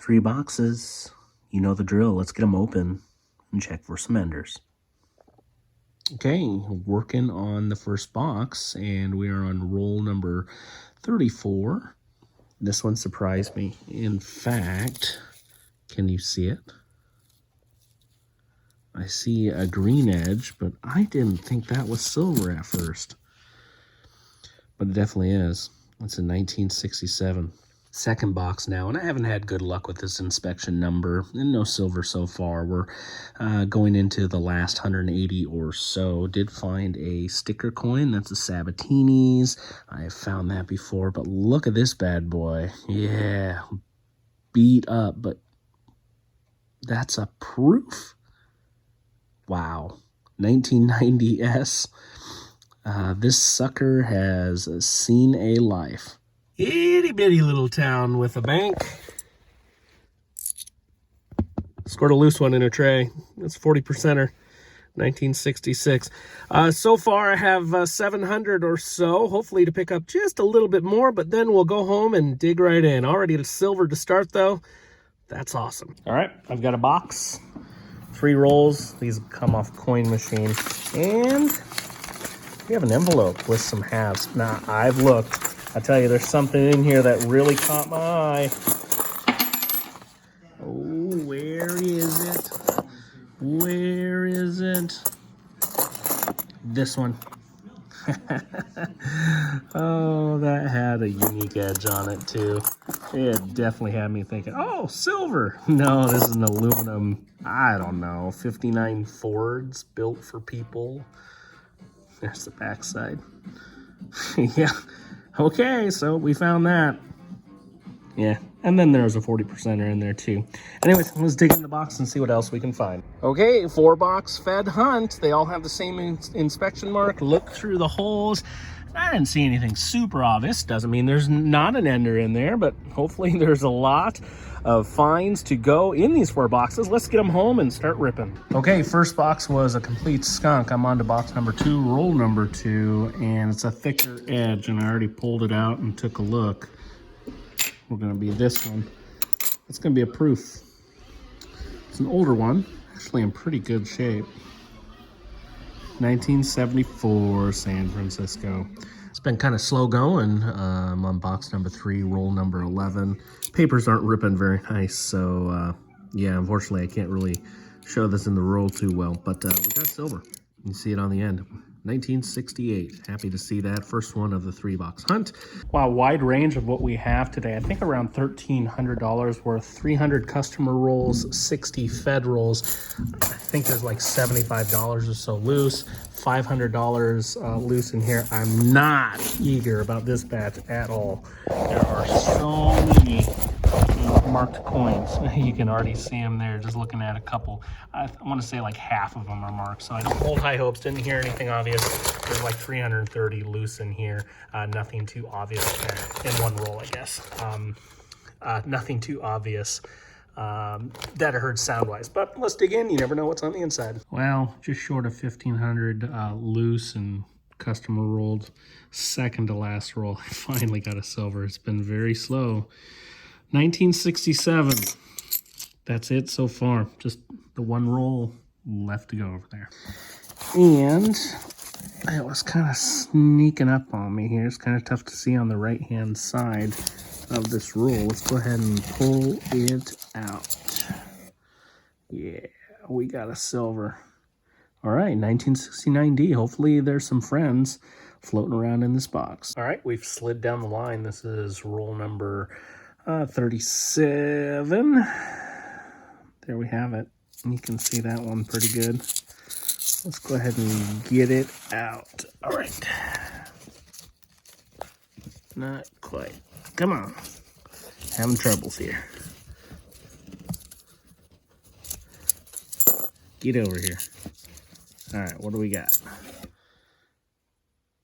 3 boxes. You know the drill. Let's get them open and check for some enders. Okay, working on the first box, and we are on roll number 34. This one surprised me. In fact, can you see it? I see a green edge, but I didn't think that was silver at first. But it definitely is. It's a 1967. Second box now, and I haven't had good luck with this inspection number, and no silver so far. We're going into the last 180 or so. Did find a sticker coin. That's a Sabatini's. I've found that before, but look at this bad boy. Yeah, beat up, but that's a proof. Wow, 1990S. This sucker has seen a life. Itty bitty little town with a bank. Scored a loose one in a tray. That's 40%er, 1966. So far I have 700 or so, hopefully to pick up just a little bit more, but then we'll go home and dig right in. Already a silver to start though. That's awesome. All right, I've got a box, 3 rolls. These come off coin machine. And we have an envelope with some halves. Now, I've looked. I tell you, there's something in here that really caught my eye. Oh, where is it? Where is it? This one. Oh, that had a unique edge on it, too. It definitely had me thinking, oh, silver. No, this is an aluminum, I don't know, 59 Fords built for people. There's the backside. Yeah. Okay, so we found that. Yeah, and then there's a 40%er in there too. Anyways, let's dig in the box and see what else we can find. Okay, 4-box fed hunt. They all have the same inspection mark. Look through the holes. I didn't see anything super obvious. Doesn't mean there's not an ender in there, but hopefully there's a lot of finds to go in these 4 boxes. Let's get them home and start ripping. Okay, first box was a complete skunk. I'm on to box number 2, roll number 2, and it's a thicker edge, and I already pulled it out and took a look. We're gonna be this one. It's gonna be a proof. It's an older one, actually in pretty good shape. 1974, San Francisco. It's been kind of slow going. I'm on box number 3, roll number 11. Papers aren't ripping very nice, so yeah, unfortunately I can't really show this in the roll too well, but we got silver. You can see it on the end. 1968. Happy to see that. First one of the 3-box hunt. Wow, wide range of what we have today. I think around $1,300 worth. 300 customer rolls, 60 fed rolls. I think there's like $75 or so loose. $500 loose in here. I'm not eager about this batch at all. There are so many marked coins. You can already see them there just looking at a couple. I want to say like half of them are marked, so I don't hold high hopes. Didn't hear anything obvious. There's like 330 loose in here. Nothing too obvious in one roll, I guess. Nothing too obvious that I heard sound-wise, but let's dig in. You never know what's on the inside. Well, just short of 1,500 loose and customer rolled. Second to last roll, I finally got a silver. It's been very slow. 1967. That's it so far. Just the one roll left to go over there. And it was kind of sneaking up on me here. It's kind of tough to see on the right-hand side of this roll. Let's go ahead and pull it out. Yeah, we got a silver. All right, 1969D. Hopefully there's some friends floating around in this box. All right, we've slid down the line. This is roll number 37. There we have it. You can see that one pretty good. Let's go ahead and get it out. All right. Not quite. Come on. Having troubles here. Get over here. All right, what do we got?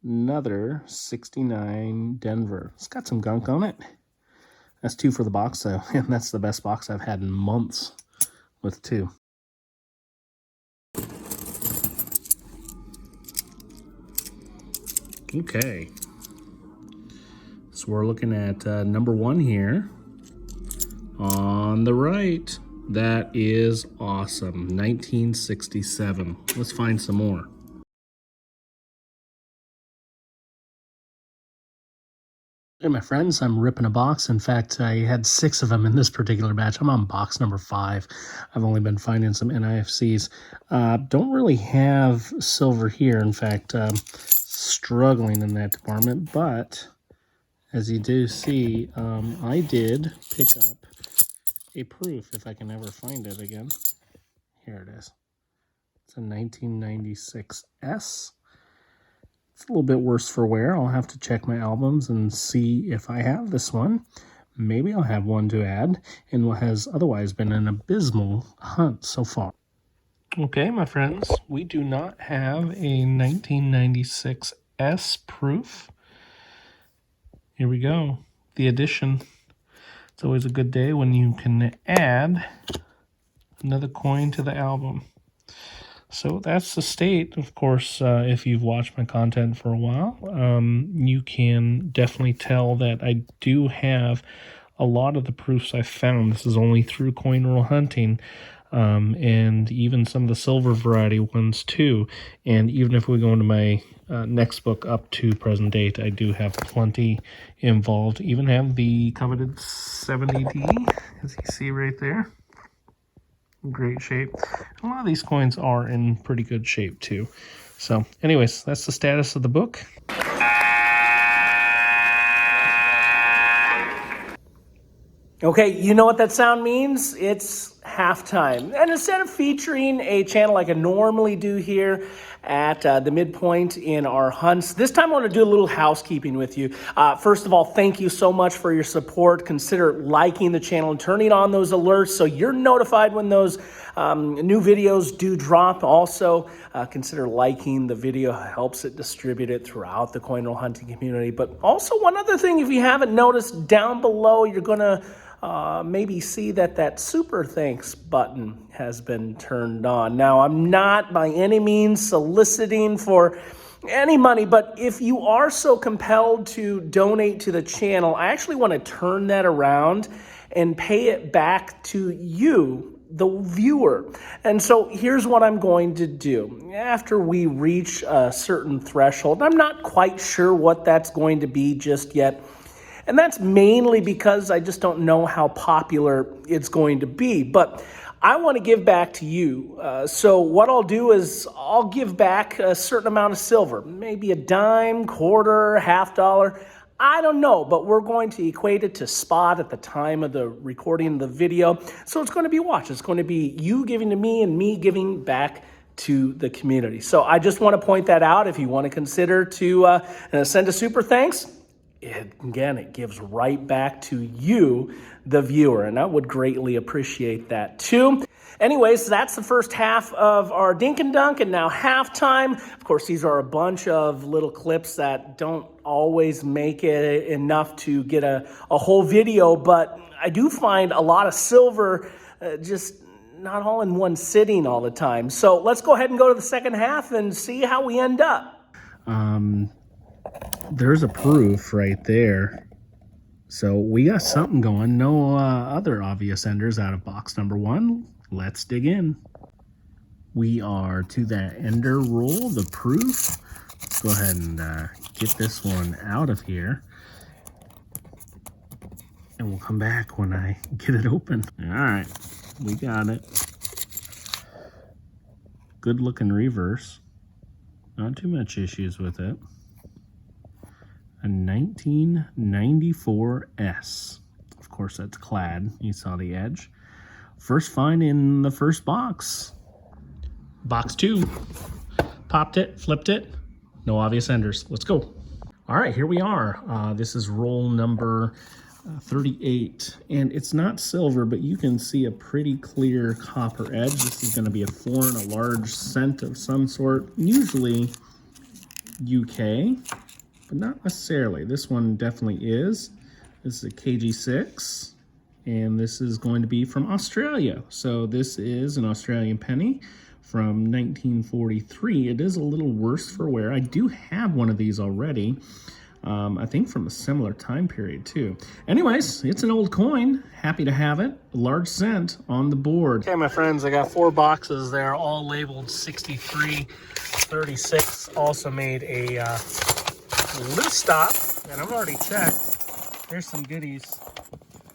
Another 69 Denver. It's got some gunk on it. That's 2 for the box, though, and that's the best box I've had in months with 2. Okay. So we're looking at number 1 here on on the right. That is awesome. 1967. Let's find some more. Hey, my friends, I'm ripping a box. In fact, I had 6 of them in this particular batch. I'm on box number 5. I've only been finding some NIFCs. Don't really have silver here. In fact, struggling in that department. But as you do see, I did pick up a proof, if I can ever find it again. Here it is. It's a 1996 S. It's a little bit worse for wear. I'll have to check my albums and see if I have this one. Maybe I'll have one to add in what has otherwise been an abysmal hunt so far. Okay, my friends, we do not have a 1996 S proof. Here we go. The edition. It's always a good day when you can add another coin to the album. So that's the state. Of course, if you've watched my content for a while, you can definitely tell that I do have a lot of the proofs I found. This is only through coin roll hunting, and even some of the silver variety ones too. And even if we go into my next book up to present date, I do have plenty involved. Even have the coveted 70D, as you see right there. Great shape. A lot of these coins are in pretty good shape too. So anyways, that's the status of the book. Okay, you know what that sound means? It's halftime. And instead of featuring a channel like I normally do here at the midpoint in our hunts, this time I want to do a little housekeeping with you. First of all, thank you so much for your support. Consider liking the channel and turning on those alerts so you're notified when those new videos do drop. Also, consider liking the video. It helps it distribute it throughout the coin roll hunting community. But also one other thing, if you haven't noticed, down below you're going to maybe see that super thanks button has been turned on. Now, I'm not by any means soliciting for any money, but if you are so compelled to donate to the channel, I actually want to turn that around and pay it back to you, the viewer. And so here's what I'm going to do. After we reach a certain threshold, I'm not quite sure what that's going to be just yet. And that's mainly because I just don't know how popular it's going to be. But I want to give back to you. So what I'll do is I'll give back a certain amount of silver, maybe a dime, quarter, $50. I don't know, but we're going to equate it to spot at the time of the recording of the video. So it's going to be watch. It's going to be you giving to me and me giving back to the community. So I just want to point that out. If you want to consider to send a super thanks, it gives right back to you, the viewer, and I would greatly appreciate that too. Anyways, that's the first half of our Dink and Dunk, and now halftime. Of course, these are a bunch of little clips that don't always make it enough to get a whole video, but I do find a lot of silver just not all in one sitting all the time. So let's go ahead and go to the second half and see how we end up. There's a proof right there. So we got something going. No other obvious enders out of box number 1. Let's dig in. We are to that ender roll, the proof. Let's go ahead and get this one out of here. And we'll come back when I get it open. All right, we got it. Good looking reverse. Not too much issues with it. A 1994 S. Of course, that's clad. You saw the edge. First find in the first box. Box 2. Popped it, flipped it. No obvious enders. Let's go. All right, here we are. This is roll number 38. And it's not silver, but you can see a pretty clear copper edge. This is going to be a foreign, a large cent of some sort. Usually UK. But not necessarily. This one definitely is. This is a KG6, and this is going to be from Australia. So this is an Australian penny from 1943. It is a little worse for wear. I do have one of these already. I think from a similar time period too. Anyways, it's an old coin. Happy to have it. A large cent on the board. Okay, my friends, I got 4 boxes there, all labeled 63, 36. Also made a loose stop, and I've already checked. There's some goodies.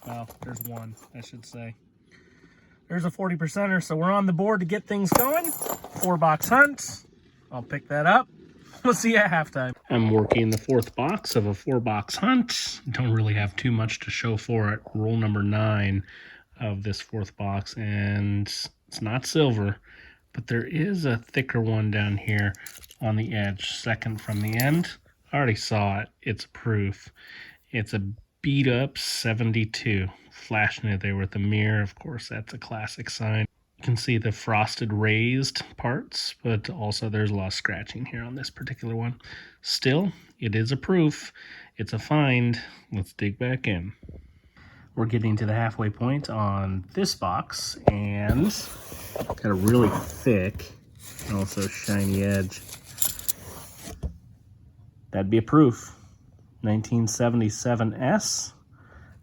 Well, there's one, I should say. There's a 40%er, so we're on the board to get things going. 4-box hunt. I'll pick that up. We'll see you at halftime. I'm working the 4th box of a 4-box hunt. Don't really have too much to show for it. Roll number 9 of this 4th box, and it's not silver, but there is a thicker one down here on the edge, second from the end. I already saw it. It's proof. It's a beat up 72. Flashing it there with the mirror. Of course, that's a classic sign. You can see the frosted raised parts, but also there's a lot of scratching here on this particular one. Still, it is a proof. It's a find. Let's dig back in. We're getting to the halfway point on this box, and got a really thick and also shiny edge. That'd be a proof. 1977S.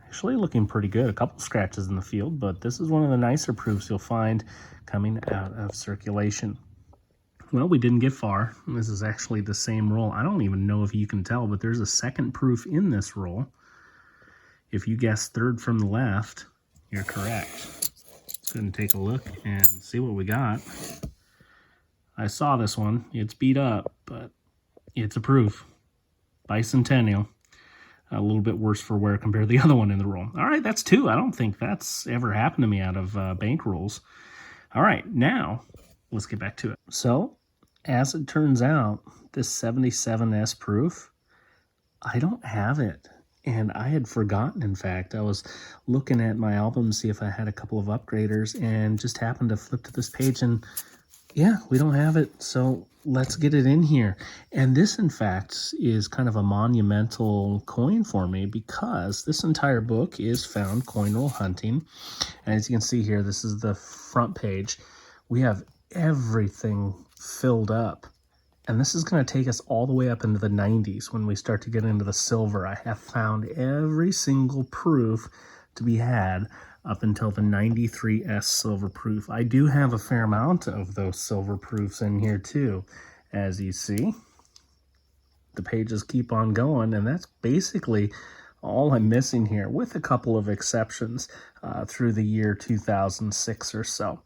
Actually looking pretty good. A couple scratches in the field, but this is one of the nicer proofs you'll find coming out of circulation. Well, we didn't get far. This is actually the same roll. I don't even know if you can tell, but there's a second proof in this roll. If you guess 3rd from the left, you're correct. Let's go ahead and take a look and see what we got. I saw this one. It's beat up, but it's a proof. Bicentennial. A little bit worse for wear compared to the other one in the roll. All right, that's 2. I don't think that's ever happened to me out of bank rolls. All right, now let's get back to it. So, as it turns out, this 77S proof, I don't have it. And I had forgotten, in fact. I was looking at my album to see if I had a couple of upgraders and just happened to flip to this page and yeah, we don't have it. So let's get it in here. And this, in fact, is kind of a monumental coin for me because this entire book is found coin roll hunting. And as you can see here, this is the front page. We have everything filled up. And this is going to take us all the way up into the 90s when we start to get into the silver. I have found every single proof to be had up until the 93S silver proof. I do have a fair amount of those silver proofs in here too. As you see, the pages keep on going, and that's basically all I'm missing here, with a couple of exceptions through the year 2006 or so.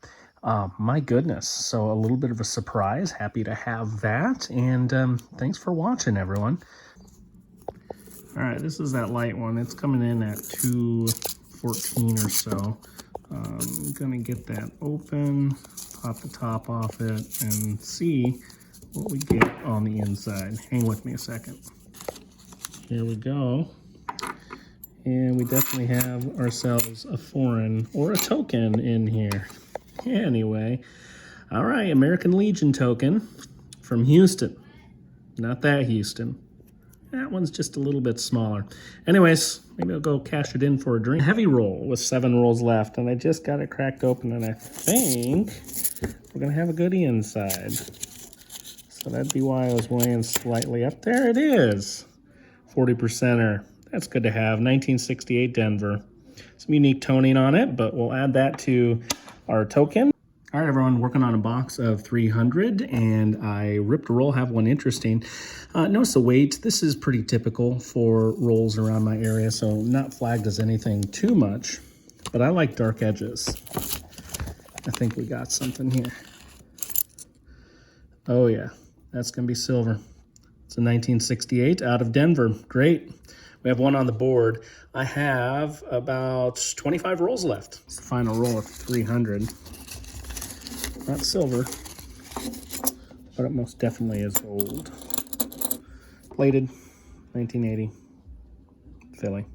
My goodness, so a little bit of a surprise. Happy to have that, and thanks for watching, everyone. All right, this is that light one. It's coming in at 214 or so. I'm gonna get that open, pop the top off it, and see what we get on the inside. Hang with me a second. Here we go. And we definitely have ourselves a foreign or a token in here. Anyway, all right, American Legion token from Houston. Not that Houston. That one's just a little bit smaller. Anyways, maybe I'll go cash it in for a drink. Heavy roll with 7 rolls left, and I just got it cracked open, and I think we're gonna have a goodie inside. So that'd be why I was weighing slightly up. There it is. 40%er. That's good to have. 1968 Denver. Some unique toning on it, but we'll add that to our token. All right, everyone, working on a box of 300, and I ripped a roll, have one interesting. Notice the weight. This is pretty typical for rolls around my area, so not flagged as anything too much, but I like dark edges. I think we got something here. Oh yeah, that's gonna be silver. It's a 1968 out of Denver. Great. We have one on the board. I have about 25 rolls left. It's the final roll of 300. Not silver, but it most definitely is gold. Plated, 1980, Philly.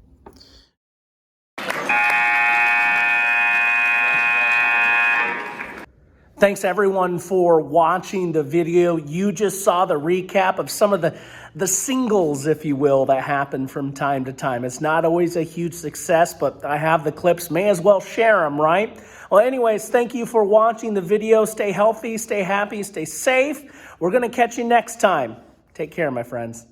Thanks everyone for watching the video. You just saw the recap of some of the singles, if you will, that happen from time to time. It's not always a huge success, but I have the clips. May as well share them, right? Well, anyways, thank you for watching the video. Stay healthy, stay happy, stay safe. We're going to catch you next time. Take care, my friends.